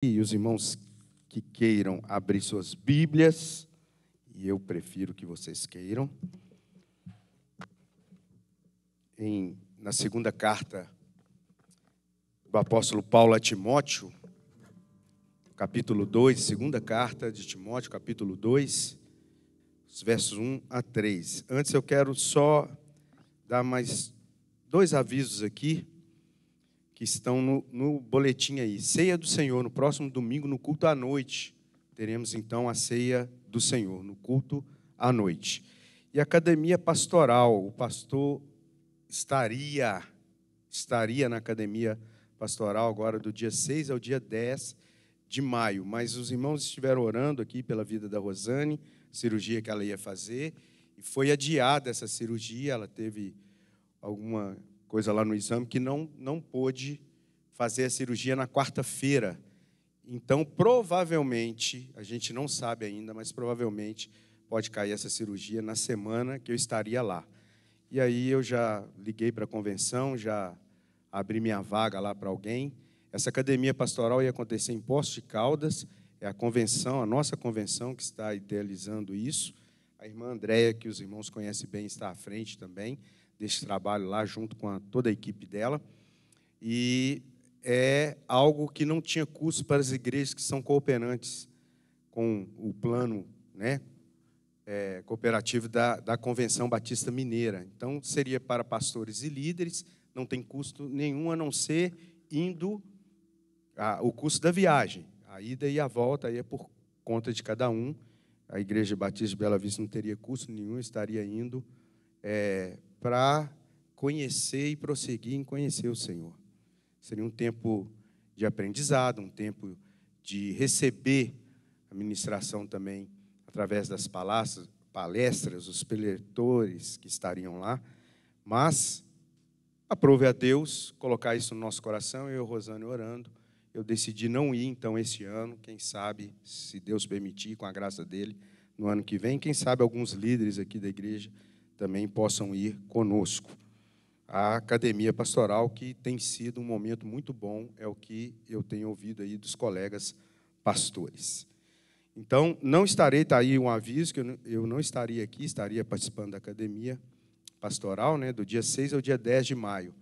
E os irmãos que queiram abrir suas Bíblias, e eu prefiro que vocês queiram, na segunda carta do apóstolo Paulo a Timóteo, capítulo 2, segunda carta de Timóteo, capítulo 2, os versos 1 a 3. Antes eu quero só dar mais dois avisos aqui, que estão no boletim aí. Ceia do Senhor, no próximo domingo, no culto à noite. Teremos, então, a ceia do Senhor, no culto à noite. E academia pastoral, o pastor estaria na academia pastoral agora do dia 6 ao dia 10 de maio. Mas os irmãos estiveram orando aqui pela vida da Rosane, cirurgia que ela ia fazer, e foi adiada essa cirurgia, ela teve alguma coisa lá no exame que não pôde fazer a cirurgia na quarta-feira. Então, provavelmente, a gente não sabe ainda, mas provavelmente pode cair essa cirurgia na semana que eu estaria lá. E aí eu já liguei para a convenção, já abri minha vaga lá para alguém. Essa academia pastoral ia acontecer em Poços de Caldas, é a convenção, a nossa convenção que está idealizando isso. A irmã Andréia, que os irmãos conhecem bem, está à frente também desse trabalho lá, junto com toda a equipe dela. E é algo que não tinha custo para as igrejas que são cooperantes com o plano, cooperativo da Convenção Batista Mineira. Então, seria para pastores e líderes, não tem custo nenhum, a não ser o custo da viagem. A ida e a volta aí é por conta de cada um. A Igreja Batista de Bela Vista não teria custo nenhum, estaria indo para conhecer e prosseguir em conhecer o Senhor. Seria um tempo de aprendizado, um tempo de receber a ministração também através das palestras, os preletores que estariam lá. Mas aprove a Deus colocar isso no nosso coração, eu e o Rosane orando. Eu decidi não ir, então, esse ano. Quem sabe, se Deus permitir, com a graça dele, no ano que vem, quem sabe alguns líderes aqui da igreja também possam ir conosco. A academia pastoral, que tem sido um momento muito bom, é o que eu tenho ouvido aí dos colegas pastores. Então, não estarei, está aí um aviso, que eu não estaria aqui, estaria participando da academia pastoral, do dia 6 ao dia 10 de maio.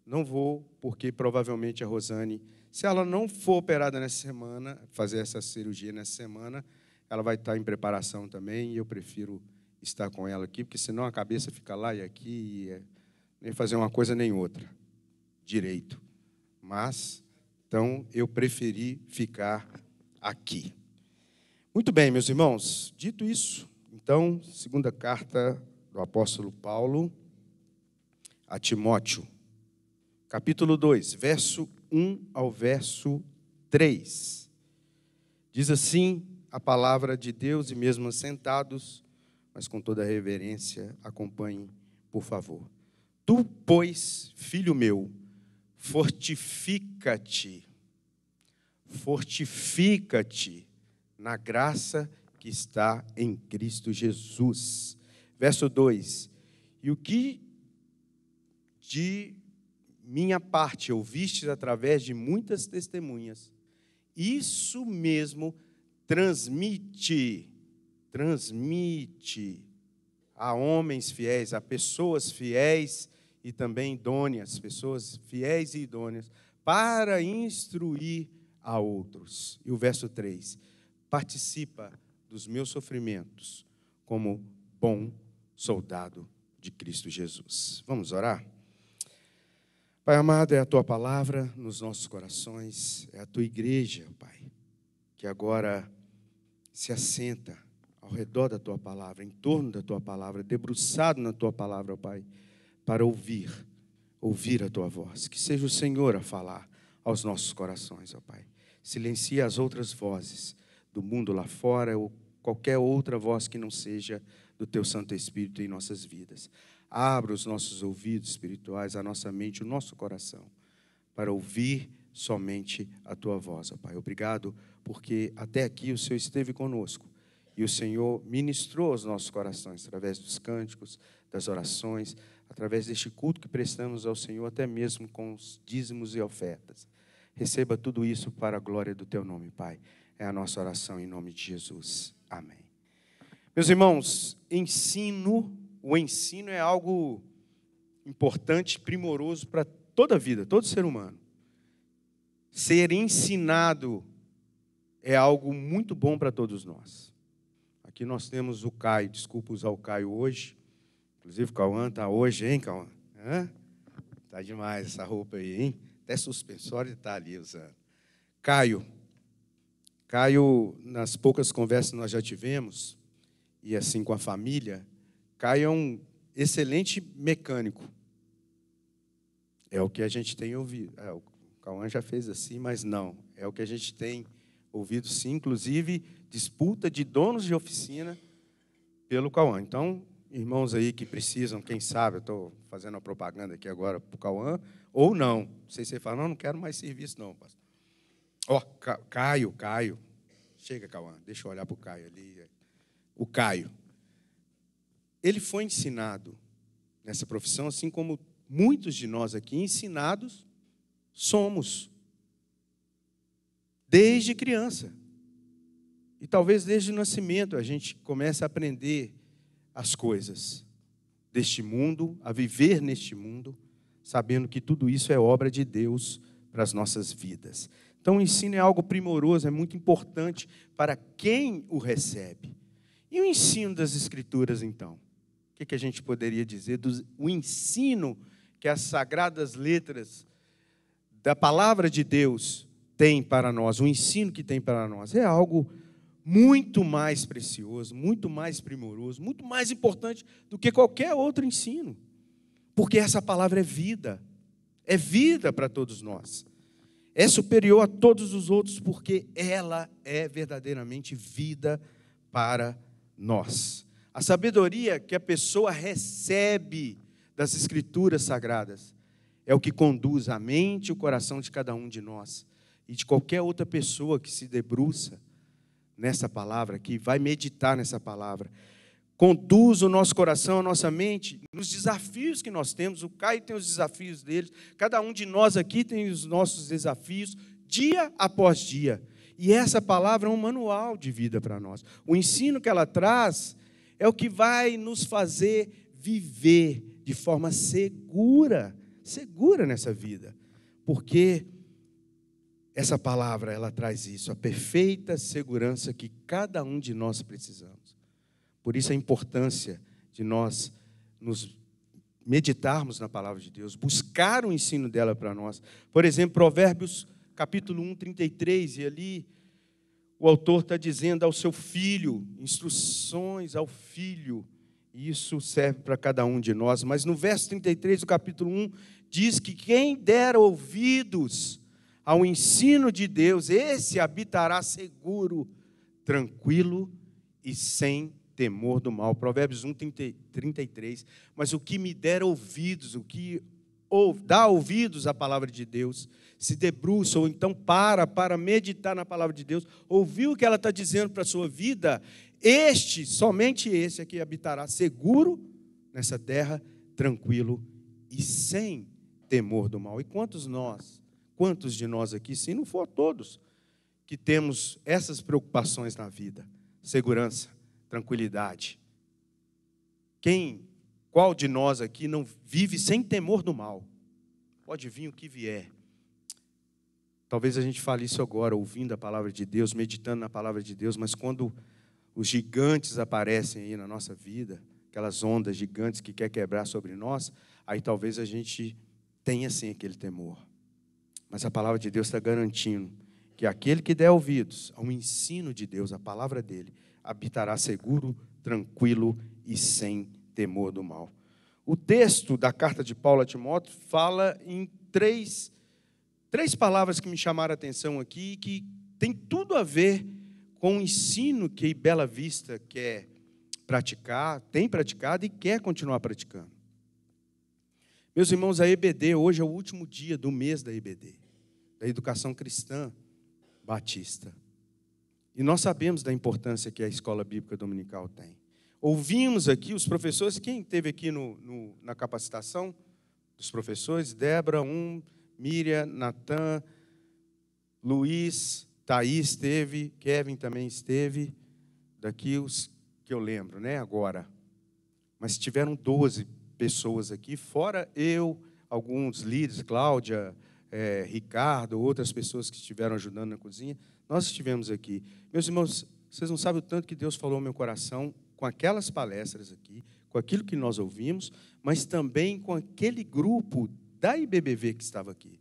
Não vou, porque provavelmente a Rosane, se ela não for operada nessa semana, fazer essa cirurgia nessa semana, ela vai estar em preparação também, e eu prefiro estar com ela aqui, porque senão a cabeça fica lá e aqui, nem fazer uma coisa nem outra, direito. Mas, então, eu preferi ficar aqui. Muito bem, meus irmãos, dito isso, então, segunda carta do apóstolo Paulo a Timóteo, capítulo 2, verso 1 ao verso 3. Diz assim a palavra de Deus, e mesmo sentados, mas com toda a reverência, acompanhem, por favor. Tu, pois, filho meu, fortifica-te na graça que está em Cristo Jesus. Verso 2. E o que de minha parte ouvistes através de muitas testemunhas, isso mesmo transmite a homens fiéis, a pessoas fiéis e também idôneas, pessoas fiéis e idôneas, para instruir a outros. E o verso 3, participa dos meus sofrimentos como bom soldado de Cristo Jesus. Vamos orar? Pai amado, é a Tua palavra nos nossos corações, é a Tua igreja, Pai, que agora se assenta ao redor da Tua palavra, em torno da Tua palavra, debruçado na Tua palavra, Pai, para ouvir a Tua voz. Que seja o Senhor a falar aos nossos corações, ó Pai. Silencia as outras vozes do mundo lá fora, ou qualquer outra voz que não seja do Teu Santo Espírito em nossas vidas. Abra os nossos ouvidos espirituais, a nossa mente, o nosso coração, para ouvir somente a Tua voz, ó Pai. Obrigado, porque até aqui o Senhor esteve conosco e o Senhor ministrou aos nossos corações, através dos cânticos, das orações, através deste culto que prestamos ao Senhor, até mesmo com os dízimos e ofertas. Receba tudo isso para a glória do teu nome, Pai. É a nossa oração em nome de Jesus. Amém. Meus irmãos, o ensino é algo importante, primoroso para toda a vida, todo ser humano. Ser ensinado é algo muito bom para todos nós. Aqui nós temos o Caio, desculpa usar o Caio hoje. Inclusive o Cauã está hoje, hein, Cauã? Está demais essa roupa aí, hein? Até suspensório está ali usando. Caio, nas poucas conversas que nós já tivemos, e assim com a família, Caio é um excelente mecânico. É o que a gente tem ouvido. O Cauã já fez assim, mas não. É o que a gente tem ouvido, sim, inclusive disputa de donos de oficina pelo Cauã. Então, irmãos aí que precisam, quem sabe, eu estou fazendo a propaganda aqui agora para o Cauã, ou não. Não sei se você fala, não quero mais serviço, não, pastor. Caio. Chega, Cauã, deixa eu olhar para o Caio ali. O Caio. Ele foi ensinado nessa profissão, assim como muitos de nós aqui, ensinados somos. Desde criança. E talvez desde o nascimento a gente comece a aprender as coisas deste mundo, a viver neste mundo, sabendo que tudo isso é obra de Deus para as nossas vidas. Então o ensino é algo primoroso, é muito importante para quem o recebe. E o ensino das Escrituras, então? O que a gente poderia dizer do ensino que as sagradas letras da palavra de Deus têm para nós, o ensino que tem para nós? É algo muito mais precioso, muito mais primoroso, muito mais importante do que qualquer outro ensino. Porque essa palavra é vida para todos nós. É superior a todos os outros, porque ela é verdadeiramente vida para nós. A sabedoria que a pessoa recebe das Escrituras Sagradas é o que conduz a mente e o coração de cada um de nós e de qualquer outra pessoa que se debruça nessa palavra, que vai meditar nessa palavra. Conduz o nosso coração, a nossa mente, nos desafios que nós temos. O Caio tem os desafios dele, cada um de nós aqui tem os nossos desafios, dia após dia. E essa palavra é um manual de vida para nós. O ensino que ela traz é o que vai nos fazer viver de forma segura nessa vida. Porque essa palavra, ela traz isso, a perfeita segurança que cada um de nós precisamos. Por isso a importância de nós nos meditarmos na palavra de Deus, buscar o ensino dela para nós. Por exemplo, Provérbios capítulo 1, 33, e ali o autor está dizendo ao seu filho, instruções ao filho, e isso serve para cada um de nós. Mas no verso 33 do capítulo 1, diz que quem der ouvidos ao ensino de Deus, esse habitará seguro, tranquilo e sem temor do mal. Provérbios 1, 33. Mas o que me der ouvidos, o que dá ouvidos à palavra de Deus, se debruça, ou então para meditar na palavra de Deus, ouvir o que ela está dizendo para a sua vida, somente esse aqui habitará seguro nessa terra, tranquilo e sem temor do mal. E quantos de nós aqui, se não for todos, que temos essas preocupações na vida? Segurança, tranquilidade. Qual de nós aqui não vive sem temor do mal? Pode vir o que vier. Talvez a gente fale isso agora, ouvindo a palavra de Deus, meditando na palavra de Deus, mas quando os gigantes aparecem aí na nossa vida, aquelas ondas gigantes que quer quebrar sobre nós, aí talvez a gente tenha sim aquele temor. Mas a palavra de Deus está garantindo que aquele que der ouvidos ao ensino de Deus, a palavra dele, habitará seguro, tranquilo e sem temor do mal. O texto da carta de Paulo a Timóteo fala em três palavras que me chamaram a atenção aqui, que tem tudo a ver com o ensino que Bela Vista quer praticar, tem praticado e quer continuar praticando. Meus irmãos, a EBD, hoje é o último dia do mês da EBD, da Educação Cristã Batista. E nós sabemos da importância que a Escola Bíblica Dominical tem. Ouvimos aqui os professores, quem esteve aqui na capacitação dos professores? Débora, Miriam, Natan, Luiz, Thaís esteve, Kevin também esteve, daqui os que eu lembro, né, agora. Mas tiveram 12 pessoas aqui, fora eu, alguns líderes, Cláudia, Ricardo, outras pessoas que estiveram ajudando na cozinha, nós estivemos aqui. Meus irmãos, vocês não sabem o tanto que Deus falou no meu coração com aquelas palestras aqui, com aquilo que nós ouvimos, mas também com aquele grupo da IBBV que estava aqui.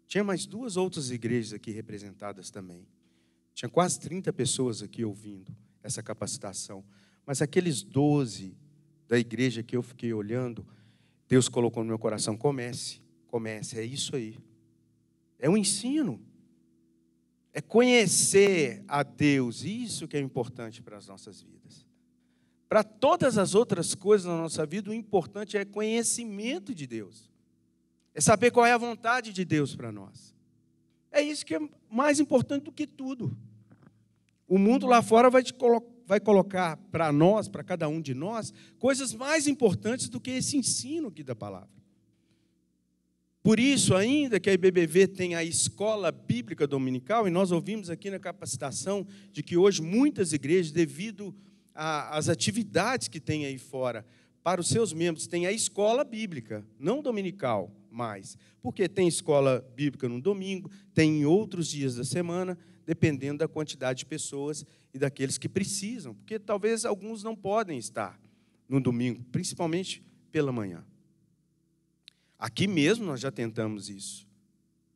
Tinha mais 2 outras igrejas aqui representadas também. Tinha quase 30 pessoas aqui ouvindo essa capacitação. Mas aqueles 12 da igreja que eu fiquei olhando, Deus colocou no meu coração, comece, é isso aí. É um ensino. É conhecer a Deus, isso que é importante para as nossas vidas. Para todas as outras coisas na nossa vida, o importante é conhecimento de Deus. É saber qual é a vontade de Deus para nós. É isso que é mais importante do que tudo. O mundo lá fora vai colocar para nós, para cada um de nós, coisas mais importantes do que esse ensino aqui da palavra. Por isso, ainda que a IBBV tenha a escola bíblica dominical, e nós ouvimos aqui na capacitação de que hoje muitas igrejas, devido às atividades que tem aí fora, para os seus membros, tem a escola bíblica, não dominical mais. Porque tem escola bíblica no domingo, tem em outros dias da semana, dependendo da quantidade de pessoas e daqueles que precisam. Porque talvez alguns não podem estar no domingo, principalmente pela manhã. Aqui mesmo nós já tentamos isso.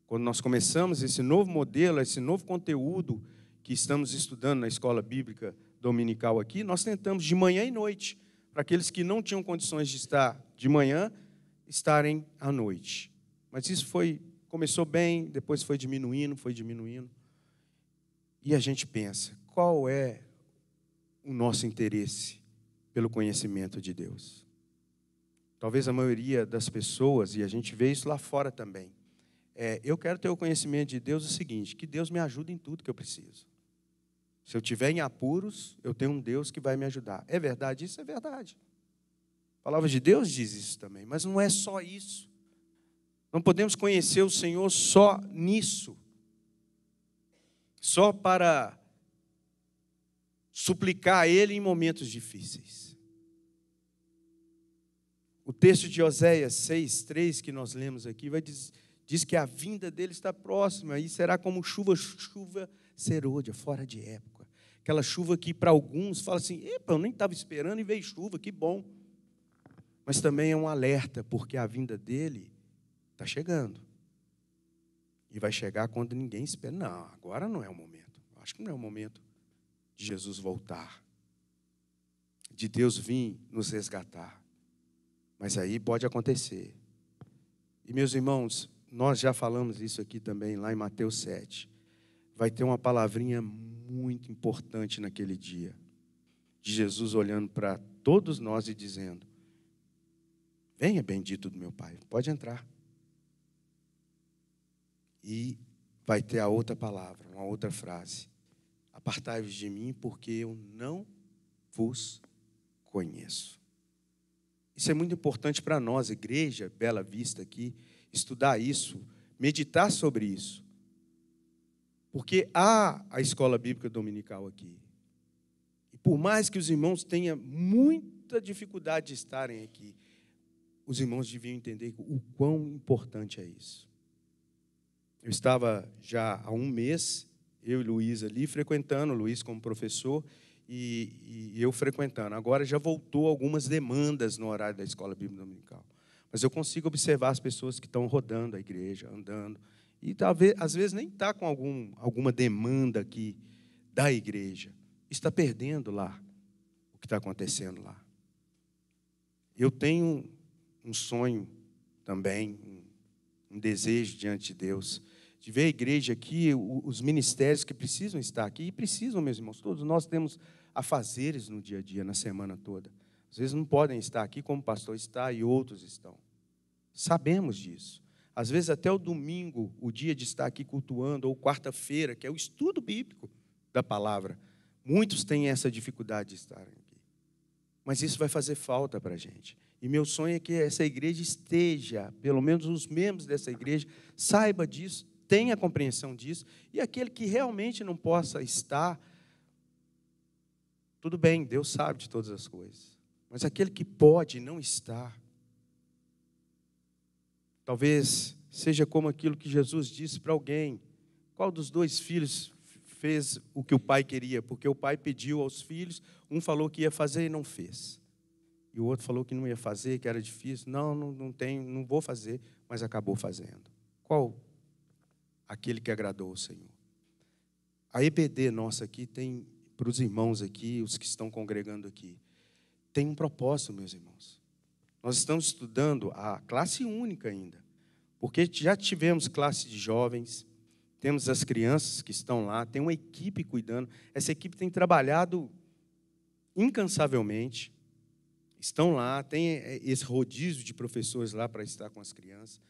Quando nós começamos esse novo modelo, esse novo conteúdo que estamos estudando na escola bíblica dominical aqui, nós tentamos de manhã e noite, para aqueles que não tinham condições de estar de manhã, estarem à noite. Mas isso começou bem, depois foi diminuindo. E a gente pensa, qual é o nosso interesse pelo conhecimento de Deus? Talvez a maioria das pessoas, e a gente vê isso lá fora também, eu quero ter o conhecimento de Deus o seguinte, que Deus me ajude em tudo que eu preciso. Se eu estiver em apuros, eu tenho um Deus que vai me ajudar. É verdade? Isso é verdade. A palavra de Deus diz isso também, mas não é só isso. Não podemos conhecer o Senhor só nisso. Só para suplicar a Ele em momentos difíceis. O texto de Oséias 6:3 que nós lemos aqui diz que a vinda dele está próxima e será como chuva serôdia, fora de época. Aquela chuva que para alguns fala assim, epa, eu nem estava esperando e veio chuva, que bom. Mas também é um alerta, porque a vinda dele está chegando. E vai chegar quando ninguém espera. Não, agora não é o momento. Acho que não é o momento de Jesus voltar. De Deus vir nos resgatar. Mas aí pode acontecer. E meus irmãos, nós já falamos isso aqui também, lá em Mateus 7. Vai ter uma palavrinha muito importante naquele dia. De Jesus olhando para todos nós e dizendo, venha bendito do meu Pai, pode entrar. E vai ter a outra palavra, uma outra frase. Apartai-vos de mim, porque eu não vos conheço. Isso é muito importante para nós, igreja Bela Vista aqui, estudar isso, meditar sobre isso. Porque há a escola bíblica dominical aqui. E por mais que os irmãos tenham muita dificuldade de estarem aqui, os irmãos deviam entender o quão importante é isso. Eu estava já há um mês, eu e Luiz ali, frequentando, Luiz como professor, e eu frequentando. Agora já voltou algumas demandas no horário da escola bíblica dominical. Mas eu consigo observar as pessoas que estão rodando a igreja, andando. E talvez, às vezes nem está com alguma demanda aqui da igreja. Está perdendo lá o que está acontecendo lá. Eu tenho um sonho também, um desejo diante de Deus, de ver a igreja aqui, os ministérios que precisam estar aqui, e precisam, meus irmãos, todos nós temos afazeres no dia a dia, na semana toda. Às vezes não podem estar aqui como o pastor está e outros estão. Sabemos disso. Às vezes até o domingo, o dia de estar aqui cultuando, ou quarta-feira, que é o estudo bíblico da palavra. Muitos têm essa dificuldade de estarem aqui. Mas isso vai fazer falta para a gente. E meu sonho é que essa igreja esteja, pelo menos os membros dessa igreja, saiba disso tenha compreensão disso, e aquele que realmente não possa estar, tudo bem, Deus sabe de todas as coisas. Mas aquele que pode não estar, talvez seja como aquilo que Jesus disse para alguém: qual dos dois filhos fez o que o pai queria? Porque o pai pediu aos filhos, um falou que ia fazer e não fez. E o outro falou que não ia fazer, que era difícil. Não vou fazer, mas acabou fazendo. Qual? Aquele que agradou ao Senhor. A EBD nossa aqui tem, para os irmãos aqui, os que estão congregando aqui, tem um propósito, meus irmãos. Nós estamos estudando a classe única ainda, porque já tivemos classe de jovens, temos as crianças que estão lá, tem uma equipe cuidando. Essa equipe tem trabalhado incansavelmente. Estão lá, tem esse rodízio de professores lá para estar com as crianças.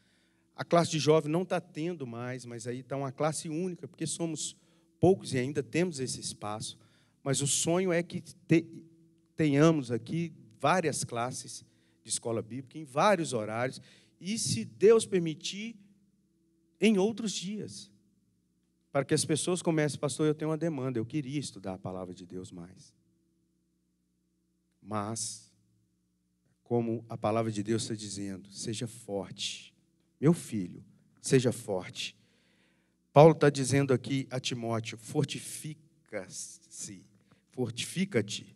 A classe de jovem não está tendo mais, mas aí está uma classe única, porque somos poucos e ainda temos esse espaço. Mas o sonho é que tenhamos aqui várias classes de escola bíblica, em vários horários, e, se Deus permitir, em outros dias. Para que as pessoas comecem: pastor, eu tenho uma demanda, eu queria estudar a palavra de Deus mais. Mas, como a palavra de Deus está dizendo, seja forte. Meu filho, seja forte. Paulo está dizendo aqui a Timóteo: fortifica-se, fortifica-te.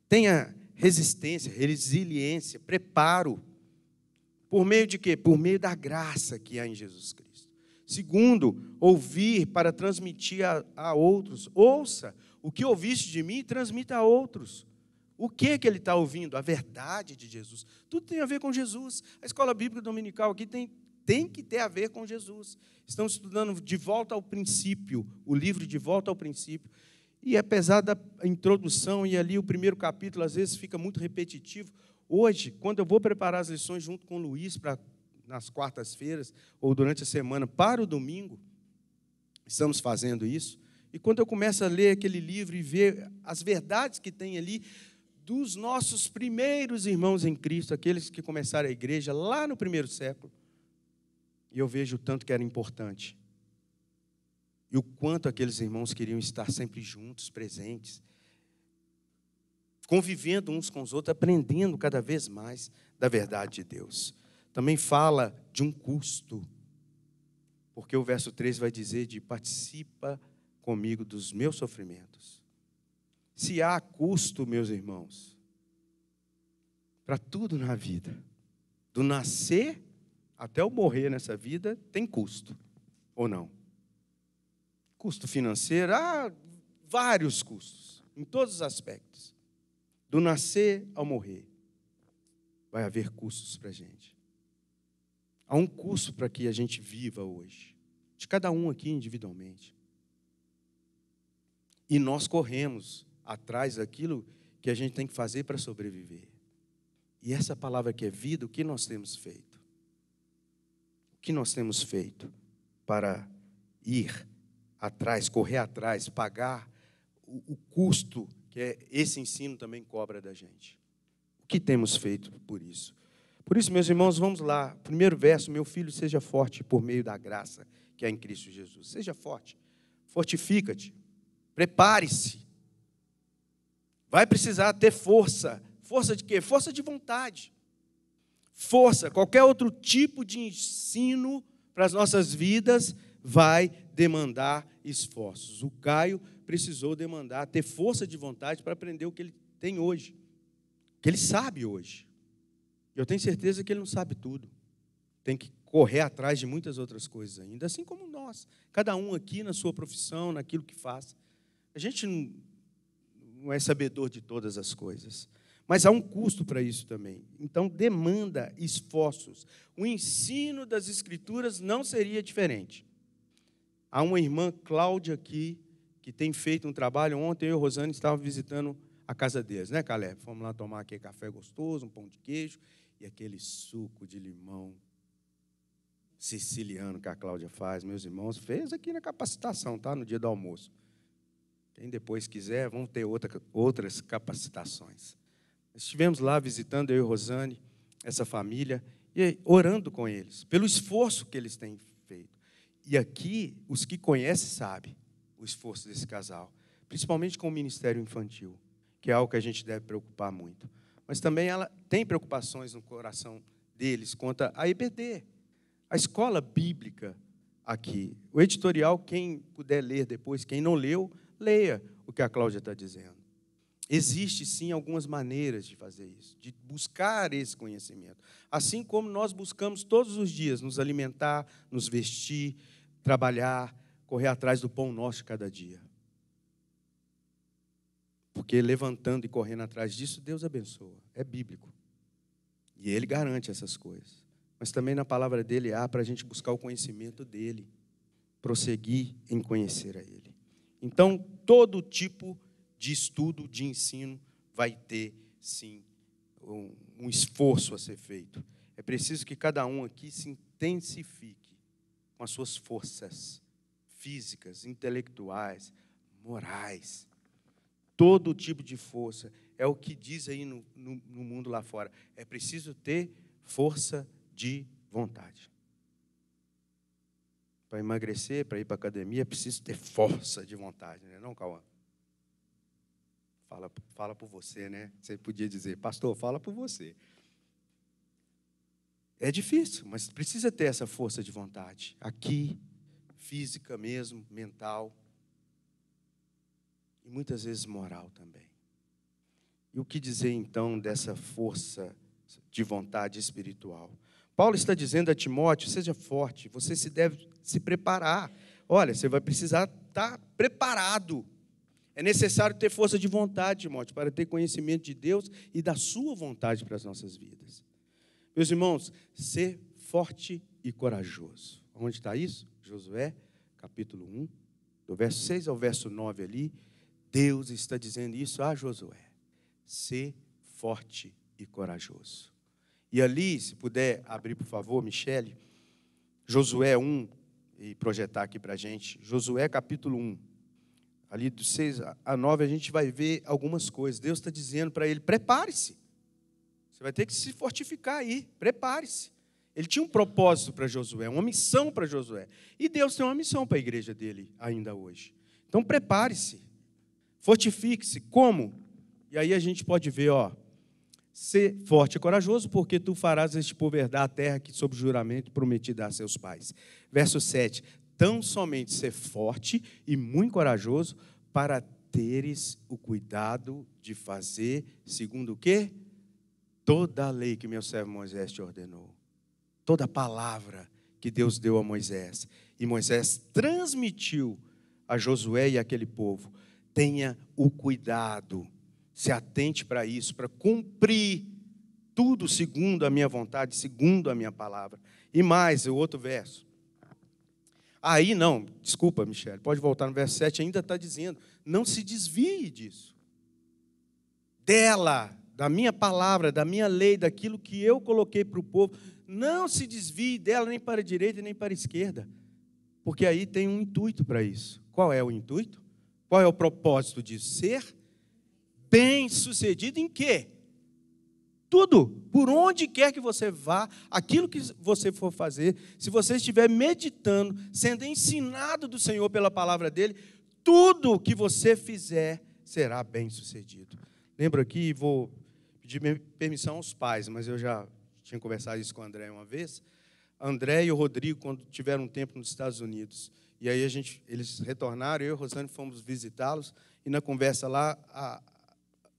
Tenha resistência, resiliência, preparo. Por meio de quê? Por meio da graça que há em Jesus Cristo. Segundo, ouvir para transmitir a outros. Ouça o que ouviste de mim e transmita a outros. O que ele está ouvindo? A verdade de Jesus. Tudo tem a ver com Jesus. A escola bíblica dominical aqui tem que ter a ver com Jesus. Estamos estudando De Volta ao Princípio, o livro De Volta ao Princípio. E apesar da introdução e ali o primeiro capítulo, às vezes fica muito repetitivo. Hoje, quando eu vou preparar as lições junto com o Luiz, nas quartas-feiras, ou durante a semana, para o domingo, estamos fazendo isso. E quando eu começo a ler aquele livro e ver as verdades que tem ali, dos nossos primeiros irmãos em Cristo, aqueles que começaram a igreja lá no primeiro século, e eu vejo o tanto que era importante. E o quanto aqueles irmãos queriam estar sempre juntos, presentes, convivendo uns com os outros, aprendendo cada vez mais da verdade de Deus. Também fala de um custo, porque o verso 3 vai dizer de: participa comigo dos meus sofrimentos. Se há custo, meus irmãos, para tudo na vida, do nascer até o morrer nessa vida, tem custo, ou não? Custo financeiro, vários custos, em todos os aspectos. Do nascer ao morrer, vai haver custos para a gente. Há um custo para que a gente viva hoje, de cada um aqui individualmente. E nós corremos atrás daquilo que a gente tem que fazer para sobreviver. E essa palavra que é vida, o que nós temos feito? O que nós temos feito para ir atrás, correr atrás, pagar o custo que esse ensino também cobra da gente? O que temos feito por isso? Por isso, meus irmãos, vamos lá. Primeiro verso: meu filho, seja forte por meio da graça que há em Cristo Jesus. Seja forte, fortifica-te, prepare-se. Vai precisar ter força. Força de quê? Força de vontade. Força, qualquer outro tipo de ensino para as nossas vidas vai demandar esforços. O Caio precisou ter força de vontade para aprender o que ele tem hoje, o que ele sabe hoje. Eu tenho certeza que ele não sabe tudo. Tem que correr atrás de muitas outras coisas ainda, assim como nós. Cada um aqui na sua profissão, naquilo que faz. A gente não é sabedor de todas as coisas. Mas há um custo para isso também. Então, demanda esforços. O ensino das Escrituras não seria diferente. Há uma irmã, Cláudia, aqui, que tem feito um trabalho. Ontem eu e a Rosane estávamos visitando a casa deles, né, Caleb? Fomos lá tomar aquele café gostoso, um pão de queijo e aquele suco de limão siciliano que a Cláudia faz. Meus irmãos, fez aqui na capacitação, tá? No dia do almoço. Quem depois quiser, vão ter outras capacitações. Estivemos lá visitando, eu e a Rosane, essa família, e orando com eles, pelo esforço que eles têm feito. E aqui, os que conhecem sabem o esforço desse casal, principalmente com o ministério infantil, que é algo que a gente deve preocupar muito. Mas também ela tem preocupações no coração deles quanto à EBD, a escola bíblica aqui. O editorial, quem puder ler depois, quem não leu, leia o que a Cláudia está dizendo. Existe, sim, algumas maneiras de fazer isso, de buscar esse conhecimento. Assim como nós buscamos todos os dias nos alimentar, nos vestir, trabalhar, correr atrás do pão nosso de cada dia. Porque levantando e correndo atrás disso, Deus abençoa. É bíblico. E Ele garante essas coisas. Mas também na palavra dEle há para a gente buscar o conhecimento dEle, prosseguir em conhecer a Ele. Então, todo tipo de estudo, de ensino, vai ter, sim, um esforço a ser feito. É preciso que cada um aqui se intensifique com as suas forças físicas, intelectuais, morais. Todo tipo de força. É o que diz aí no mundo lá fora. É preciso ter força de vontade. Para emagrecer, para ir para a academia, é preciso ter força de vontade, não é não, Cauã? Fala por você, né? Você podia dizer, pastor, fala por você. É difícil, mas precisa ter essa força de vontade. Aqui, física mesmo, mental. E muitas vezes moral também. E o que dizer, então, dessa força de vontade espiritual? Paulo está dizendo a Timóteo, seja forte, você deve se preparar. Olha, você vai precisar estar preparado. É necessário ter força de vontade, Timóteo, para ter conhecimento de Deus e da sua vontade para as nossas vidas. Meus irmãos, ser forte e corajoso. Onde está isso? Josué, capítulo 1, do verso 6 ao verso 9 ali, Deus está dizendo isso a Josué. Ser forte e corajoso. E ali, se puder abrir, por favor, Michele, Josué 1, e projetar aqui para a gente, Josué capítulo 1. Ali do 6 a 9 a gente vai ver algumas coisas. Deus está dizendo para ele, prepare-se. Você vai ter que se fortificar aí, prepare-se. Ele tinha um propósito para Josué, uma missão para Josué. E Deus tem uma missão para a igreja dele ainda hoje. Então prepare-se, fortifique-se. Como? E aí a gente pode ver, ser forte e corajoso, porque tu farás este povo herdar a terra que sob juramento prometi dar a seus pais. Verso 7. Tão somente ser forte e muito corajoso para teres o cuidado de fazer, segundo o quê? Toda a lei que meu servo Moisés te ordenou. Toda a palavra que Deus deu a Moisés. E Moisés transmitiu a Josué e aquele povo. Tenha o cuidado, se atente para isso, para cumprir tudo segundo a minha vontade, segundo a minha palavra. E mais, o outro verso. Aí não, desculpa, Michele, pode voltar no verso 7, ainda está dizendo, não se desvie disso. Dela, da minha palavra, da minha lei, daquilo que eu coloquei para o povo, não se desvie dela nem para a direita nem para a esquerda, porque aí tem um intuito para isso. Qual é o intuito? Qual é o propósito disso? Ser bem-sucedido em quê? Tudo, por onde quer que você vá, aquilo que você for fazer, se você estiver meditando, sendo ensinado do Senhor pela palavra dele, tudo que você fizer será bem sucedido. Lembro aqui, vou pedir permissão aos pais, mas eu já tinha conversado isso com o André uma vez. André e o Rodrigo, quando tiveram um tempo nos Estados Unidos, e aí eles retornaram, eu e a Rosane fomos visitá-los, e na conversa lá,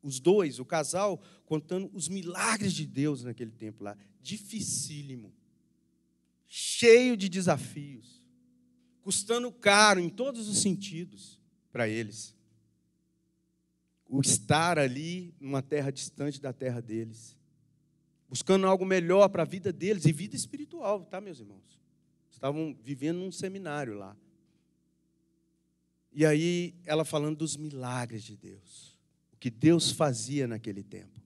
os dois, o casal, contando os milagres de Deus naquele tempo lá. Dificílimo. Cheio de desafios. Custando caro em todos os sentidos para eles. O estar ali numa terra distante da terra deles. Buscando algo melhor para a vida deles. E vida espiritual, tá, meus irmãos? Estavam vivendo num seminário lá. E aí, ela falando dos milagres de Deus. Que Deus fazia naquele tempo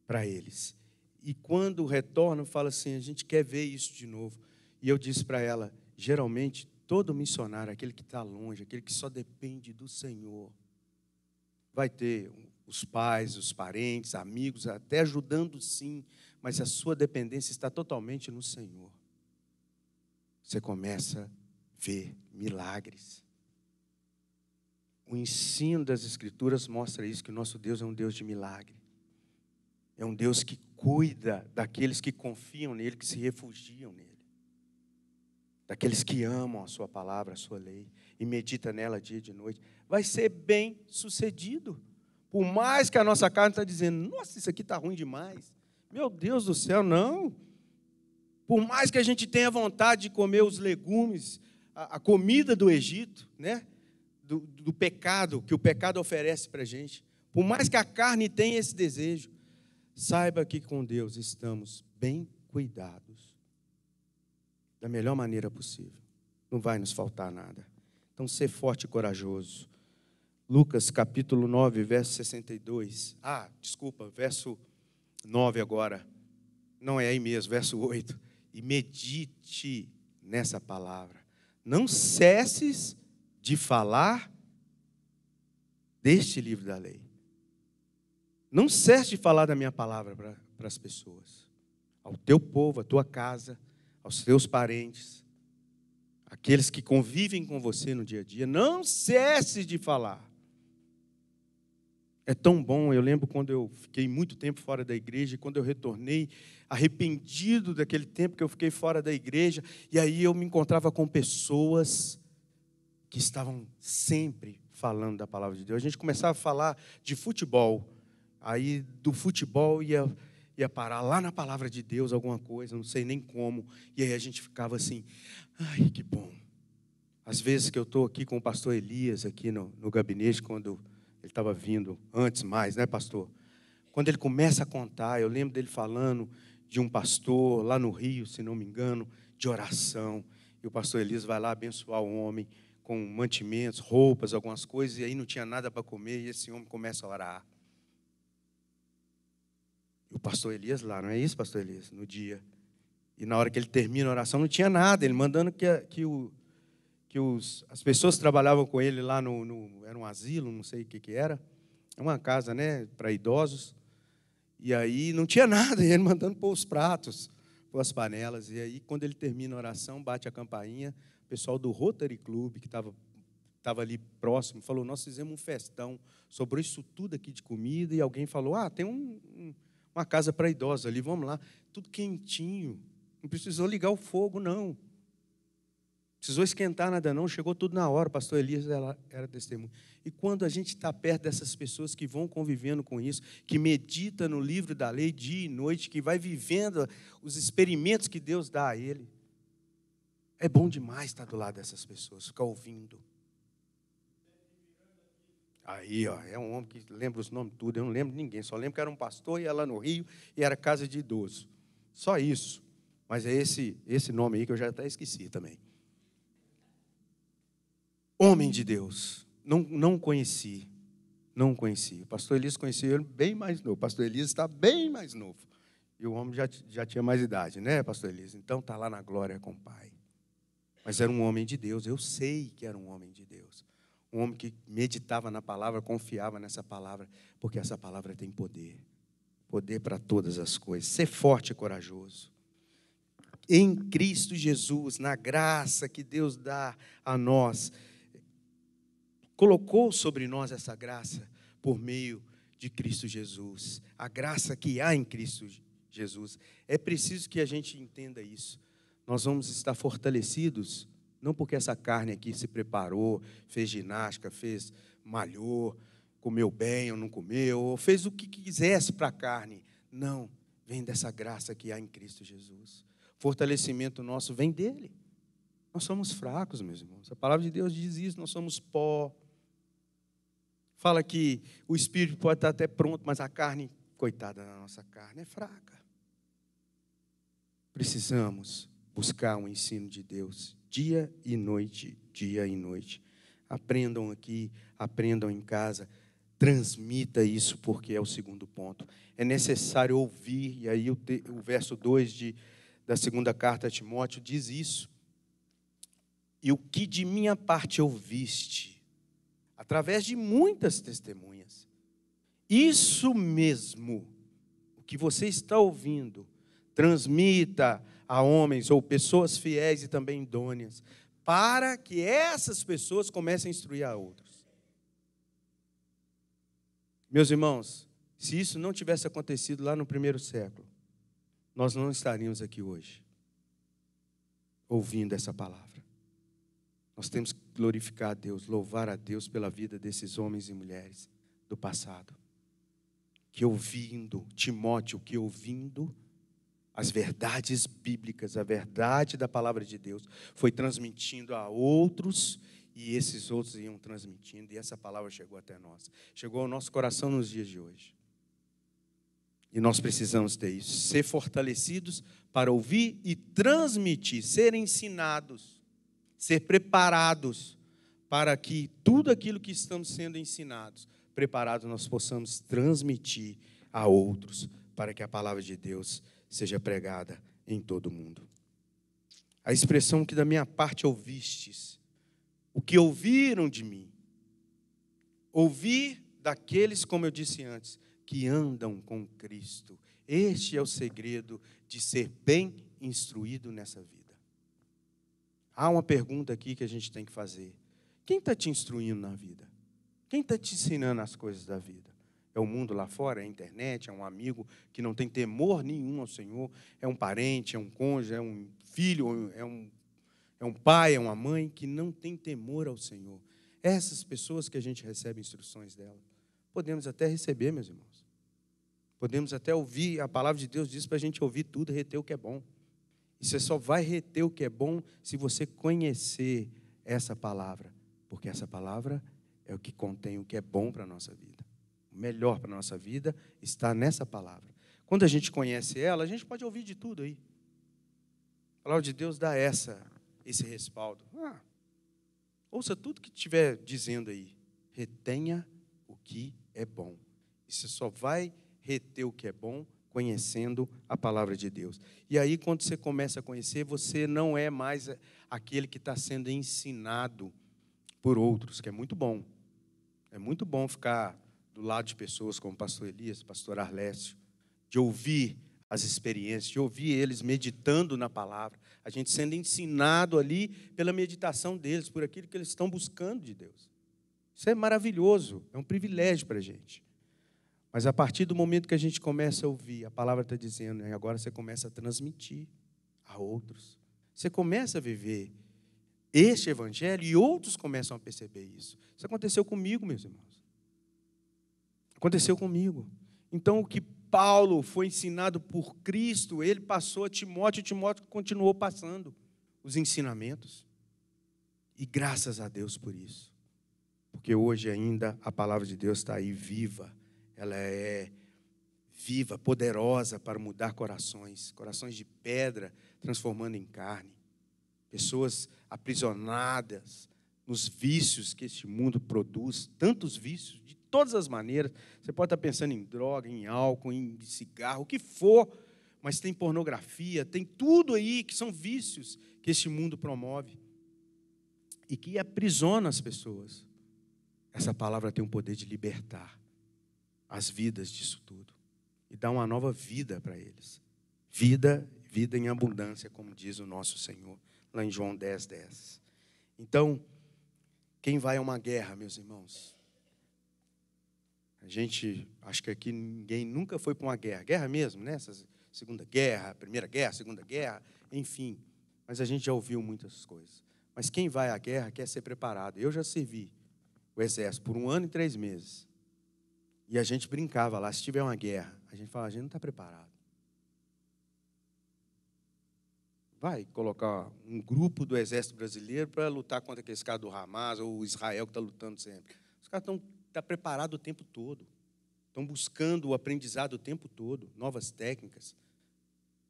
para eles. E quando retornam, fala assim, a gente quer ver isso de novo. E eu disse para ela, geralmente, todo missionário, aquele que está longe, aquele que só depende do Senhor, vai ter os pais, os parentes, amigos, até ajudando sim, mas a sua dependência está totalmente no Senhor. Você começa ver milagres. O ensino das Escrituras mostra isso, que o nosso Deus é um Deus de milagre. É um Deus que cuida daqueles que confiam nele, que se refugiam nele. Daqueles que amam a sua palavra, a sua lei, e medita nela dia e de noite. Vai ser bem sucedido. Por mais que a nossa carne está dizendo, nossa, isso aqui está ruim demais. Meu Deus do céu, não. Por mais que a gente tenha vontade de comer os legumes, a comida do Egito, né? Do pecado, que o pecado oferece para a gente. Por mais que a carne tenha esse desejo, saiba que com Deus estamos bem cuidados. Da melhor maneira possível. Não vai nos faltar nada. Então, ser forte e corajoso. Lucas, capítulo 9, verso 62. Verso 9 agora. Não é aí mesmo, verso 8. E medite nessa palavra. Não cesses de falar deste livro da lei. Não cesse de falar da minha palavra para as pessoas. Ao teu povo, à tua casa, aos teus parentes, aqueles que convivem com você no dia a dia. Não cesse de falar. É tão bom, eu lembro quando eu fiquei muito tempo fora da igreja, e quando eu retornei, arrependido daquele tempo que eu fiquei fora da igreja, e aí eu me encontrava com pessoas que estavam sempre falando da palavra de Deus. A gente começava a falar de futebol, aí do futebol ia parar lá na palavra de Deus alguma coisa, não sei nem como, e aí a gente ficava assim, ai, que bom. Às vezes que eu estou aqui com o pastor Elias, aqui no gabinete, quando ele estava vindo, antes mais, né, pastor? Quando ele começa a contar, eu lembro dele falando de um pastor lá no Rio, se não me engano, de oração. E o pastor Elias vai lá abençoar o homem com mantimentos, roupas, algumas coisas, e aí não tinha nada para comer, e esse homem começa a orar. E o pastor Elias lá, não é isso, pastor Elias? No dia. E na hora que ele termina a oração, não tinha nada, ele mandando as pessoas que trabalhavam com ele lá era um asilo, não sei o que era, é uma casa, né, para idosos, e aí não tinha nada, e ele mandando pôr os pratos, pôr as panelas, e aí quando ele termina a oração, bate a campainha, o pessoal do Rotary Club, que estava ali próximo, falou, nós fizemos um festão, sobrou isso tudo aqui de comida, e alguém falou, tem uma casa para idosos ali, vamos lá, tudo quentinho, não precisou ligar o fogo, não. Precisou esquentar nada não, chegou tudo na hora, o pastor Elias era testemunho. E quando a gente está perto dessas pessoas que vão convivendo com isso, que medita no livro da lei dia e noite, que vai vivendo os experimentos que Deus dá a ele, é bom demais estar do lado dessas pessoas, ficar ouvindo. Aí, é um homem que lembra os nomes tudo, eu não lembro de ninguém, só lembro que era um pastor, ia lá no Rio, e era casa de idoso. Só isso. Mas é esse nome aí que eu já até esqueci também. Homem de Deus, não conheci. O pastor Elias conhecia ele bem mais novo. O pastor Elias está bem mais novo. E o homem já tinha mais idade, né, pastor Elias? Então está lá na glória com o Pai. Mas era um homem de Deus, eu sei que era um homem de Deus. Um homem que meditava na palavra, confiava nessa palavra, porque essa palavra tem poder. Poder para todas as coisas. Ser forte e corajoso. Em Cristo Jesus, na graça que Deus dá a nós, colocou sobre nós essa graça por meio de Cristo Jesus. A graça que há em Cristo Jesus. É preciso que a gente entenda isso. Nós vamos estar fortalecidos, não porque essa carne aqui se preparou, fez ginástica, malhou, comeu bem ou não comeu, ou fez o que quisesse para a carne. Não, vem dessa graça que há em Cristo Jesus. Fortalecimento nosso vem dele. Nós somos fracos, meus irmãos. A palavra de Deus diz isso, nós somos pó. Fala que o espírito pode estar até pronto, mas a carne, coitada da nossa carne, é fraca. Precisamos buscar o ensino de Deus, dia e noite, dia e noite. Aprendam aqui, aprendam em casa, transmita isso, porque é o segundo ponto. É necessário ouvir, e aí o verso 2 da segunda carta a Timóteo diz isso. E o que de minha parte ouviste, através de muitas testemunhas, isso mesmo, o que você está ouvindo, transmita a homens ou pessoas fiéis e também idôneas, para que essas pessoas comecem a instruir a outros. Meus irmãos, se isso não tivesse acontecido lá no primeiro século, nós não estaríamos aqui hoje, ouvindo essa palavra. Nós temos que glorificar a Deus, louvar a Deus pela vida desses homens e mulheres do passado, que ouvindo, Timóteo, que ouvindo as verdades bíblicas, a verdade da palavra de Deus, foi transmitindo a outros, e esses outros iam transmitindo, e essa palavra chegou até nós, chegou ao nosso coração nos dias de hoje. E nós precisamos ter isso, ser fortalecidos para ouvir e transmitir, ser ensinados, ser preparados para que tudo aquilo que estamos sendo ensinados, preparados, nós possamos transmitir a outros, para que a palavra de Deus seja pregada em todo o mundo. A expressão que da minha parte ouvistes, o que ouviram de mim, ouvir daqueles, como eu disse antes, que andam com Cristo. Este é o segredo de ser bem instruído nessa vida. Há uma pergunta aqui que a gente tem que fazer. Quem está te instruindo na vida? Quem está te ensinando as coisas da vida? É o mundo lá fora, é a internet, é um amigo que não tem temor nenhum ao Senhor, é um parente, é um cônjuge, é um filho, é um pai, é uma mãe que não tem temor ao Senhor. Essas pessoas que a gente recebe instruções dela, podemos até receber, meus irmãos. Podemos até ouvir, a palavra de Deus diz para a gente ouvir tudo, reter o que é bom. E você só vai reter o que é bom se você conhecer essa palavra, porque essa palavra é o que contém o que é bom para a nossa vida. O melhor para a nossa vida está nessa palavra. Quando a gente conhece ela, a gente pode ouvir de tudo aí. A palavra de Deus dá esse respaldo. Ouça tudo que estiver dizendo aí. Retenha o que é bom. E você só vai reter o que é bom conhecendo a palavra de Deus. E aí, quando você começa a conhecer, você não é mais aquele que está sendo ensinado por outros, que é muito bom. É muito bom ficar do lado de pessoas como o pastor Elias, pastor Arlécio, de ouvir as experiências, de ouvir eles meditando na palavra, a gente sendo ensinado ali pela meditação deles, por aquilo que eles estão buscando de Deus. Isso é maravilhoso, é um privilégio para a gente. Mas a partir do momento que a gente começa a ouvir, a palavra está dizendo, e agora você começa a transmitir a outros. Você começa a viver este evangelho e outros começam a perceber isso. Isso aconteceu comigo, meus irmãos. Aconteceu comigo. Então, o que Paulo foi ensinado por Cristo, ele passou a Timóteo, e Timóteo continuou passando os ensinamentos. E graças a Deus por isso. Porque hoje ainda a palavra de Deus está aí viva. Ela é viva, poderosa para mudar corações. Corações de pedra transformando em carne. Pessoas aprisionadas nos vícios que este mundo produz. Tantos vícios, de todas as maneiras. Você pode estar pensando em droga, em álcool, em cigarro, o que for. Mas tem pornografia, tem tudo aí que são vícios que este mundo promove. E que aprisiona as pessoas. Essa palavra tem o poder de libertar as vidas disso tudo. E dar uma nova vida para eles. Vida em abundância, como diz o nosso Senhor, lá em João 10:10. Então, quem vai a uma guerra, meus irmãos? A gente, acho que aqui ninguém nunca foi para uma guerra. Guerra mesmo, né? Segunda Guerra, Primeira Guerra, Segunda Guerra, enfim. Mas a gente já ouviu muitas coisas. Mas quem vai à guerra quer ser preparado. Eu já servi o exército por 1 ano e 3 meses. E a gente brincava lá, se tiver uma guerra, a gente fala, a gente não está preparado. Vai colocar um grupo do exército brasileiro para lutar contra aqueles caras do Hamas ou o Israel que está lutando sempre. Os caras estão preparados o tempo todo. Estão buscando o aprendizado o tempo todo, novas técnicas.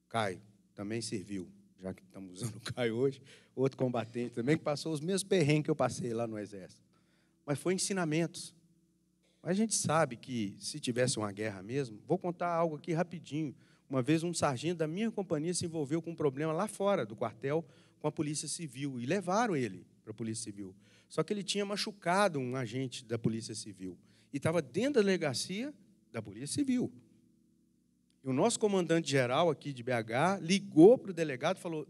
Caio também serviu, já que estamos usando o Caio hoje, outro combatente também que passou os mesmos perrengues que eu passei lá no exército. Mas foi ensinamentos. Mas a gente sabe que, se tivesse uma guerra mesmo, vou contar algo aqui rapidinho. Uma vez um sargento da minha companhia se envolveu com um problema lá fora do quartel com a Polícia Civil. E levaram ele para a Polícia Civil. Só que ele tinha machucado um agente da Polícia Civil. E estava dentro da delegacia da Polícia Civil. E o nosso comandante-geral aqui de BH ligou para o delegado e falou,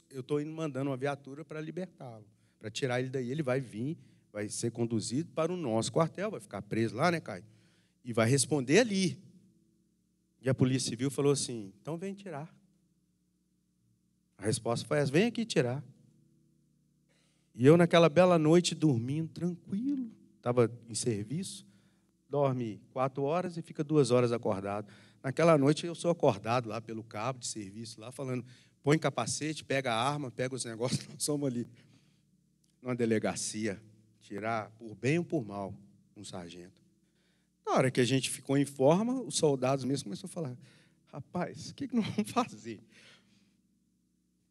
eu estou mandando uma viatura para libertá-lo, para tirar ele daí. Ele vai vir, vai ser conduzido para o nosso quartel, vai ficar preso lá, né, Caio? E vai responder ali. E a Polícia Civil falou assim, então vem tirar. A resposta foi essa, vem aqui tirar. E eu, naquela bela noite, dormindo, tranquilo, estava em serviço, dorme 4 horas e fica 2 horas acordado. Naquela noite, eu sou acordado lá pelo cabo de serviço, lá falando, põe capacete, pega a arma, pega os negócios, nós somos ali, numa delegacia, tirar por bem ou por mal um sargento. Na hora que a gente ficou em forma, os soldados mesmo começaram a falar, rapaz, o que nós vamos fazer?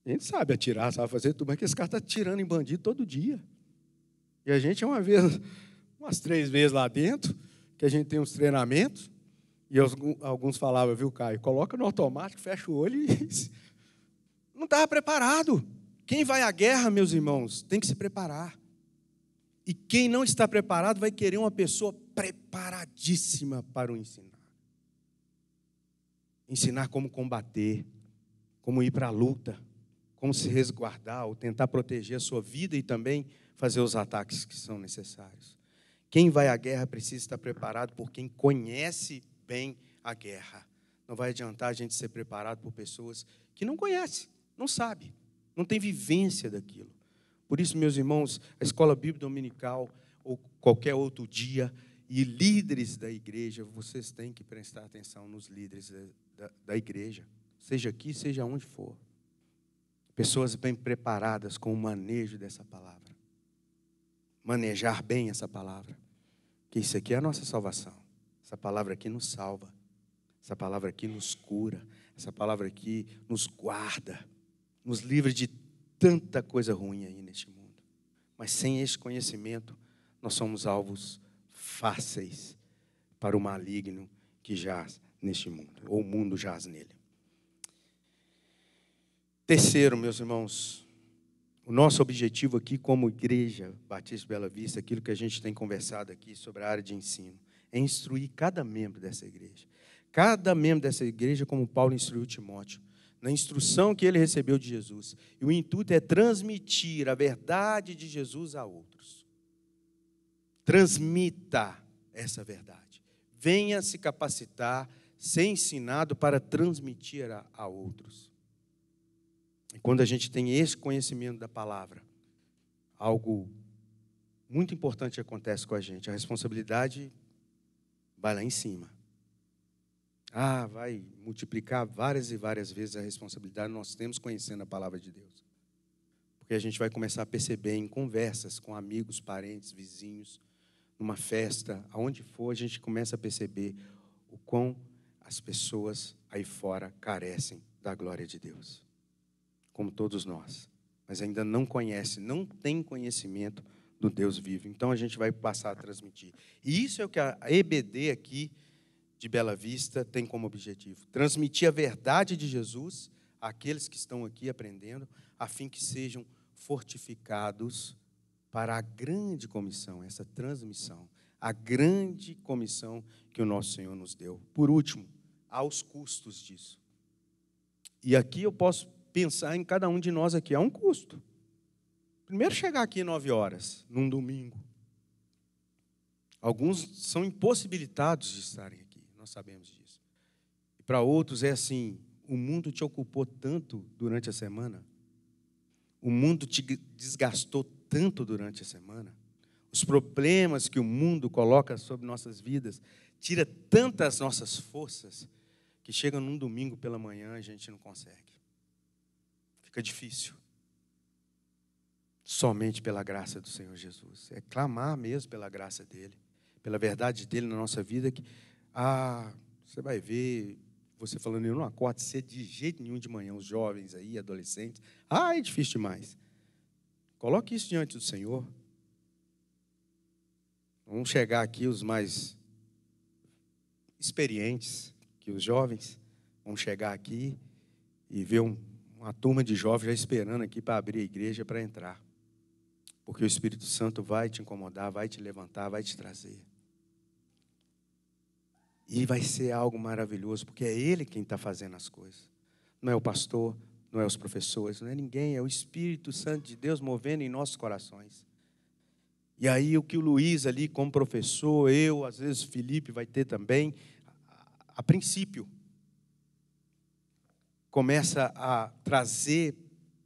A gente sabe atirar, sabe fazer tudo, mas que esse cara está atirando em bandido todo dia. E a gente, umas 3 vezes lá dentro, que a gente tem uns treinamentos, e alguns falavam, viu, Caio, coloca no automático, fecha o olho e... Não estava preparado. Quem vai à guerra, meus irmãos, tem que se preparar. E quem não está preparado vai querer uma pessoa preparadíssima para o ensinar. Ensinar como combater, como ir para a luta, como se resguardar ou tentar proteger a sua vida e também fazer os ataques que são necessários. Quem vai à guerra precisa estar preparado por quem conhece bem a guerra. Não vai adiantar a gente ser preparado por pessoas que não conhecem, não sabem, não têm vivência daquilo. Por isso, meus irmãos, a escola bíblica dominical ou qualquer outro dia e líderes da igreja, vocês têm que prestar atenção nos líderes da igreja, seja aqui, seja onde for. Pessoas bem preparadas com o manejo dessa palavra. Manejar bem essa palavra. Que isso aqui é a nossa salvação. Essa palavra aqui nos salva. Essa palavra aqui nos cura. Essa palavra aqui nos guarda. Nos livra de tanta coisa ruim aí neste mundo. Mas sem este conhecimento, nós somos alvos fáceis para o maligno que jaz neste mundo. Ou o mundo jaz nele. Terceiro, meus irmãos, o nosso objetivo aqui como Igreja Batista Bela Vista, aquilo que a gente tem conversado aqui sobre a área de ensino, é instruir cada membro dessa igreja. Cada membro dessa igreja, como Paulo instruiu Timóteo, na instrução que ele recebeu de Jesus. E o intuito é transmitir a verdade de Jesus a outros. Transmita essa verdade. Venha se capacitar, ser ensinado para transmitir a outros. E quando a gente tem esse conhecimento da palavra, algo muito importante acontece com a gente. A responsabilidade vai lá em cima. Vai multiplicar várias e várias vezes a responsabilidade nós temos conhecendo a palavra de Deus. Porque a gente vai começar a perceber em conversas com amigos, parentes, vizinhos, numa festa, aonde for, a gente começa a perceber o quão as pessoas aí fora carecem da glória de Deus. Como todos nós, mas ainda não conhece, não tem conhecimento do Deus vivo. Então a gente vai passar a transmitir. E isso é o que a EBD aqui de Bela Vista tem como objetivo. Transmitir a verdade de Jesus àqueles que estão aqui aprendendo, a fim que sejam fortificados para a grande comissão, essa transmissão, a grande comissão que o nosso Senhor nos deu. Por último, aos custos disso. E aqui eu posso pensar em cada um de nós aqui, há um custo. Primeiro, chegar aqui 9 horas, num domingo. Alguns são impossibilitados de estarem aqui, nós sabemos disso. E para outros é assim, o mundo te ocupou tanto durante a semana, o mundo te desgastou tanto durante a semana, os problemas que o mundo coloca sobre nossas vidas, tira tantas nossas forças, que chega num domingo pela manhã a gente não consegue. Fica difícil. Somente pela graça do Senhor Jesus. É clamar mesmo pela graça dEle, pela verdade dEle na nossa vida. Que, você vai ver, você falando, eu não acordo cedo de jeito nenhum de manhã, os jovens aí, adolescentes. É difícil demais. Coloque isso diante do Senhor. Vamos chegar aqui os mais experientes, que os jovens, vão chegar aqui e ver uma turma de jovens já esperando aqui para abrir a igreja para entrar. Porque o Espírito Santo vai te incomodar, vai te levantar, vai te trazer. E vai ser algo maravilhoso, porque é Ele quem está fazendo as coisas. Não é o pastor, não é os professores, não é ninguém, é o Espírito Santo de Deus movendo em nossos corações. E aí o que o Luiz ali como professor, eu, às vezes o Felipe vai ter também, a princípio, começa a trazer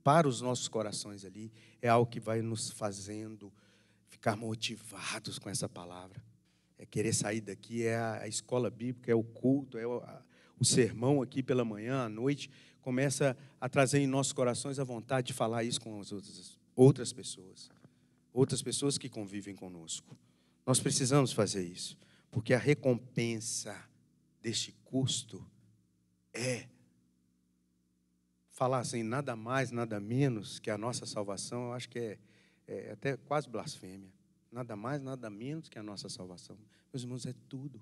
para os nossos corações ali, é algo que vai nos fazendo ficar motivados com essa palavra. É querer sair daqui, é a escola bíblica, é o culto, é o sermão aqui pela manhã, à noite, começa a trazer em nossos corações a vontade de falar isso com as outras pessoas que convivem conosco. Nós precisamos fazer isso, porque a recompensa deste custo é falar assim, nada mais, nada menos que a nossa salvação. Eu acho que é até quase blasfêmia. Nada mais, nada menos que a nossa salvação. Meus irmãos, é tudo.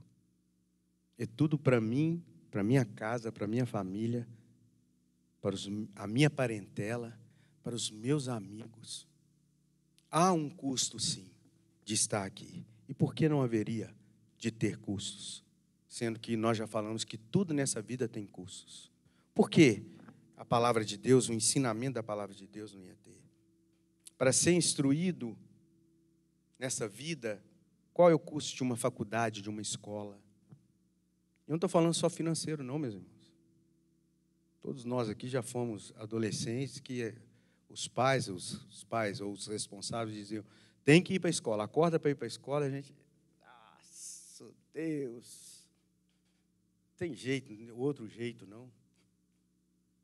É tudo para mim, para minha casa, para minha família, para a minha parentela, para os meus amigos. Há um custo, sim, de estar aqui. E por que não haveria de ter custos? Sendo que nós já falamos que tudo nessa vida tem custos. Por quê? A palavra de Deus, o ensinamento da palavra de Deus não ia ter. Para ser instruído nessa vida, qual é o custo de uma faculdade, de uma escola? Eu não estou falando só financeiro, não, meus irmãos. Todos nós aqui já fomos adolescentes que os pais ou os responsáveis diziam, tem que ir para a escola, acorda para ir para a escola, a gente, nossa, Deus, tem jeito, outro jeito não.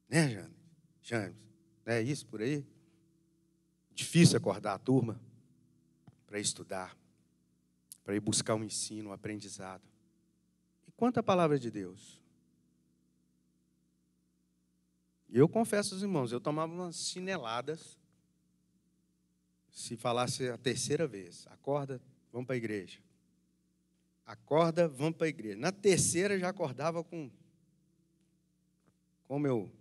Né, James? Não é isso por aí? Difícil acordar a turma para estudar, para ir buscar um ensino, um aprendizado. E quanto à palavra de Deus? Eu confesso aos irmãos, eu tomava umas chineladas se falasse a terceira vez. Acorda, vamos para a igreja. Acorda, vamos para a igreja. Na terceira já acordava com... Como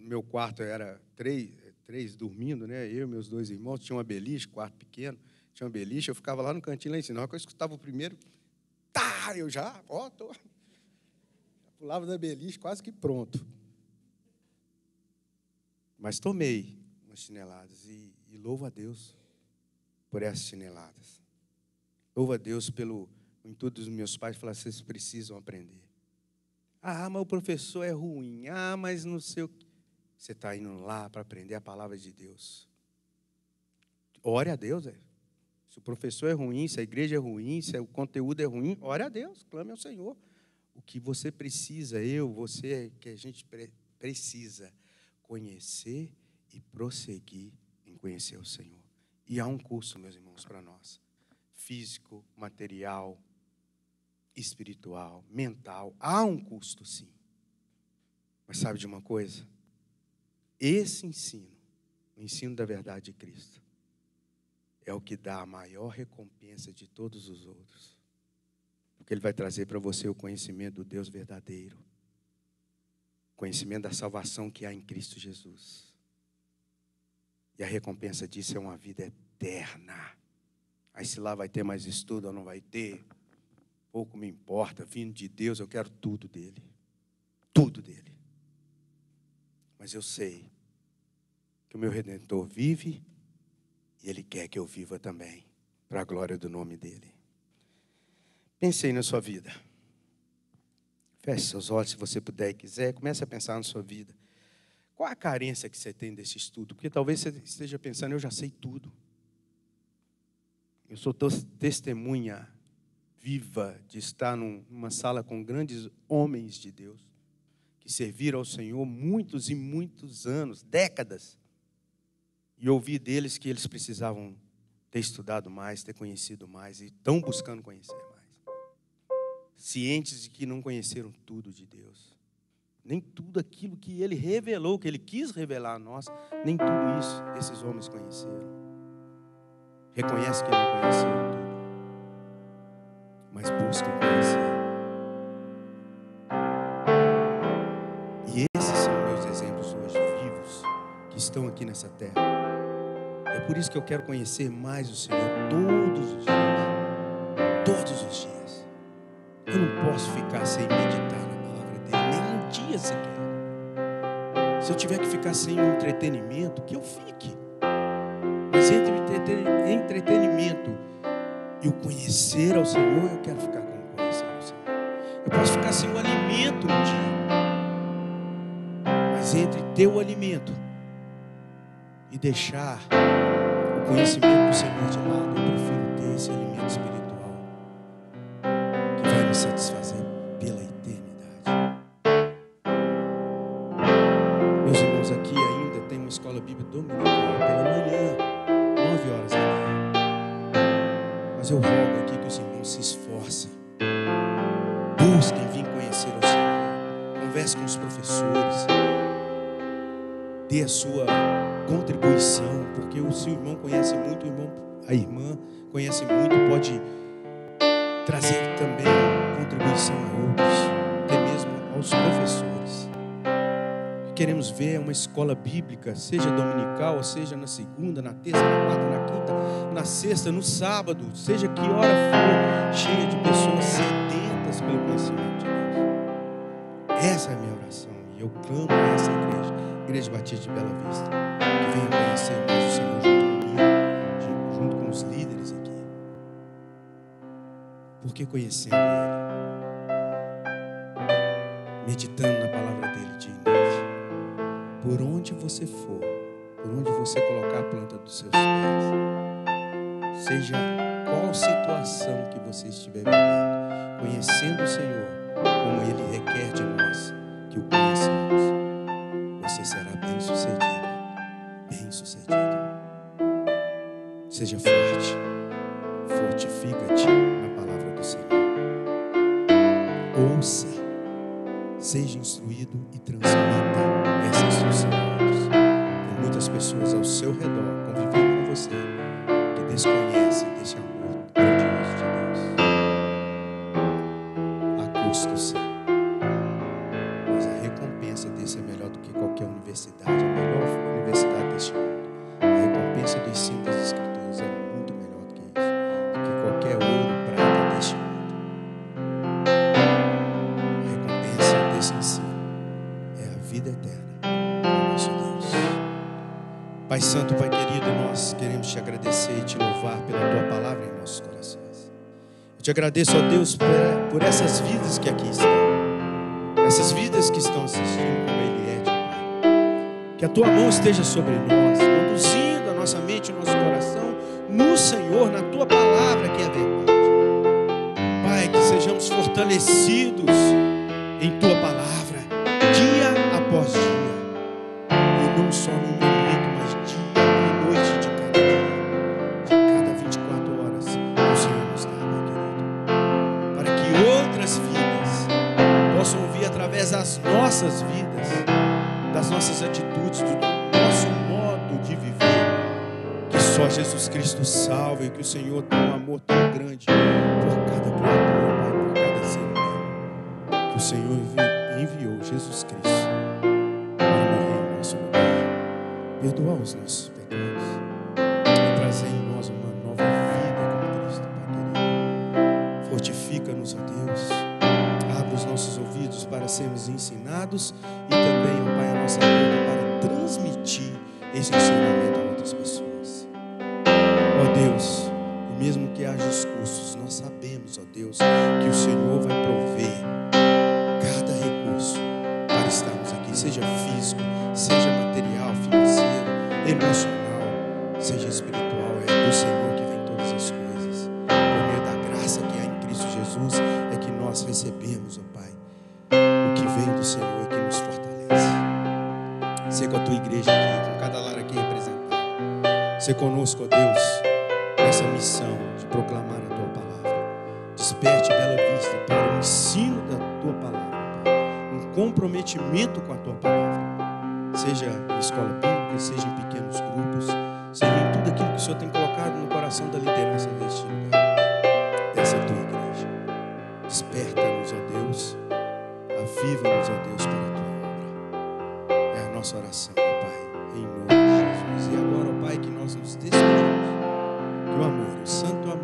meu quarto era três dormindo, né? Eu e meus 2 irmãos, tinha uma beliche, quarto pequeno, tinha uma beliche, eu ficava lá no cantinho lá em cima. Na hora que eu escutava o primeiro, eu já, pulava da beliche quase que pronto. Mas tomei umas chineladas e louvo a Deus por essas chineladas. Louvo a Deus pelo intuito dos meus pais, falar, vocês precisam aprender. Mas o professor é ruim. Mas não sei o que. Você está indo lá para aprender a palavra de Deus. Ore a Deus, Se o professor é ruim, se a igreja é ruim, se o conteúdo é ruim, ore a Deus, clame ao Senhor. O que você precisa, você, que a gente precisa conhecer e prosseguir em conhecer o Senhor. E há um custo, meus irmãos, para nós. Físico, material, espiritual, mental. Há um custo, sim. Mas sabe de uma coisa? Esse ensino, o ensino da verdade de Cristo, é o que dá a maior recompensa de todos os outros. Porque ele vai trazer para você o conhecimento do Deus verdadeiro. O conhecimento da salvação que há em Cristo Jesus. E a recompensa disso é uma vida eterna. Aí se lá vai ter mais estudo ou não vai ter, pouco me importa. Vindo de Deus, eu quero tudo dele. Tudo dele. Mas eu sei que o meu Redentor vive e ele quer que eu viva também, para a glória do nome dele. Pensei na sua vida. Feche seus olhos, se você puder e quiser. Comece a pensar na sua vida. Qual a carência que você tem desse estudo? Porque talvez você esteja pensando, eu já sei tudo. Eu sou testemunha viva de estar numa sala com grandes homens de Deus, que serviram ao Senhor muitos e muitos anos, décadas, e ouvi deles que eles precisavam ter estudado mais, ter conhecido mais, e estão buscando conhecer mais. Cientes de que não conheceram tudo de Deus, nem tudo aquilo que Ele revelou, que Ele quis revelar a nós, nem tudo isso esses homens conheceram. Reconhece que não conheceram tudo, mas buscam conhecer. E esses são meus exemplos hoje, vivos, que estão aqui nessa terra. É por isso que eu quero conhecer mais o Senhor todos os dias. Todos os dias. Eu não posso ficar sem meditar na palavra dele, nem um dia sequer. Se eu tiver que ficar sem um entretenimento, que eu fique. Mas entre o entretenimento e o conhecer ao Senhor, eu quero ficar com o conhecer ao Senhor. Eu posso ficar sem o alimento um dia. Mas entre ter o alimento e deixar o conhecimento do Senhor de lado, eu prefiro ter esse alimento espiritual que vai me satisfazer pela eternidade. Meus irmãos, aqui ainda tem uma escola bíblica dominical pela manhã, 9 horas da manhã. Mas eu rogo aqui que os irmãos se esforcem, busquem vir conhecer o Senhor, converse com os professores, dê a sua contribuição, porque o seu irmão conhece muito, a irmã conhece muito, pode trazer também contribuição a outros, até mesmo aos professores. O que queremos ver é uma escola bíblica, seja dominical, ou seja na segunda, na terça, na quarta, na quinta, na sexta, no sábado, seja que hora for, cheia de pessoas sedentas pelo conhecimento de Deus. Essa é a minha oração, e eu clamo a essa Igreja Batista de Bela Vista, que venha conhecer mais o Senhor junto comigo, junto com os líderes aqui. Porque conhecendo Ele, meditando na palavra dEle dia e noite, por onde você for, por onde você colocar a planta dos seus pés, seja qual situação que você estiver vivendo, conhecendo o Senhor, como Ele requer de nós que o conheçamos, você será bem-sucedido, bem-sucedido. Seja forte, fortifica-te na palavra do Senhor. Ouça, seja instruído e transmita essa instrução a outros. Tem muitas pessoas ao seu redor, convivendo com você, que desconhecem desse amor grandioso de Deus. A custo sim. Mas a recompensa desse é melhor do que qualquer universidade, a melhor universidade deste mundo. A recompensa do ensino das Escrituras é muito melhor do que isso, do que qualquer ouro, prata deste mundo. A recompensa desse ensino é a vida eterna com nosso Deus. Pai Santo, Pai querido, nós queremos te agradecer e te louvar pela tua palavra em nossos corações. Eu te agradeço, ó Deus, por essas vidas que aqui estão, essas vidas que estão assistindo como Eliette, Pai. Que a tua mão esteja sobre nós, conduzindo a nossa mente e o nosso coração no Senhor, na tua palavra que é a verdade. Pai, que sejamos fortalecidos em tua palavra, dia após dia. E não só num momento, mas dia e noite de cada dia, de cada 24 horas que o Senhor nos dá, meu querido. Para que outras vidas possam ouvir através das nossas vidas, das nossas atitudes, do nosso modo de viver, que só Jesus Cristo salva e que o Senhor tem um amor tão grande por cada criatura, Pai, por cada ser humano, que o Senhor enviou Jesus Cristo para morrer em nosso lugar, perdoar os nossos pecados e trazer em nós uma nova vida com Cristo, Pai querido. Fortifica-nos, ó Deus. Abre os nossos ouvidos para sermos ensinados e também, ó Pai, a nossa boca para transmitir esse ensinamento a outras pessoas. Ó Deus, e mesmo que haja os custos, nós sabemos, ó Deus, que o Senhor vai prover cada recurso para estarmos aqui, seja físico, seja material, financeiro, emocional, seja espiritual. É do Senhor que vem todas as coisas. Por meio da graça que há em Cristo Jesus, é que nós recebemos, ó Pai, o que vem do Senhor e que nos fortalece. Ser com a tua igreja aqui, com cada lar aqui representado. Ser conosco, ó Deus, nessa missão de proclamar a tua palavra. Desperte Bela Vista para o ensino da tua palavra, Pai. Um comprometimento com a tua palavra. Seja em escola bíblica, seja em pequenos grupos, seja em tudo aquilo que o Senhor tem colocado no coração da liderança deste lugar, dessa tua igreja. Desperta-nos, ó Deus, aviva-nos, ó Deus, para a tua obra. É a nossa oração, ó Pai, em nome de Jesus. E agora, ó Pai, que nós nos despedimos. Que o amor, o santo amor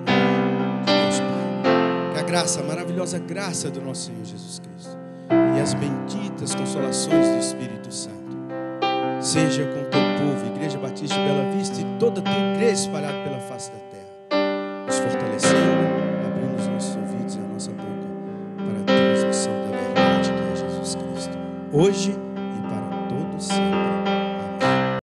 de Deus Pai, que a graça, a maravilhosa graça do nosso Senhor Jesus Cristo e as benditas consolações do Espírito Santo seja com o teu povo, Igreja Batista de Bela Vista e toda a tua igreja espalhada pela face da terra, nos fortalecendo, abrindo os nossos ouvidos e a nossa boca para a transmissão da verdade que é Jesus Cristo, hoje e para todo sempre.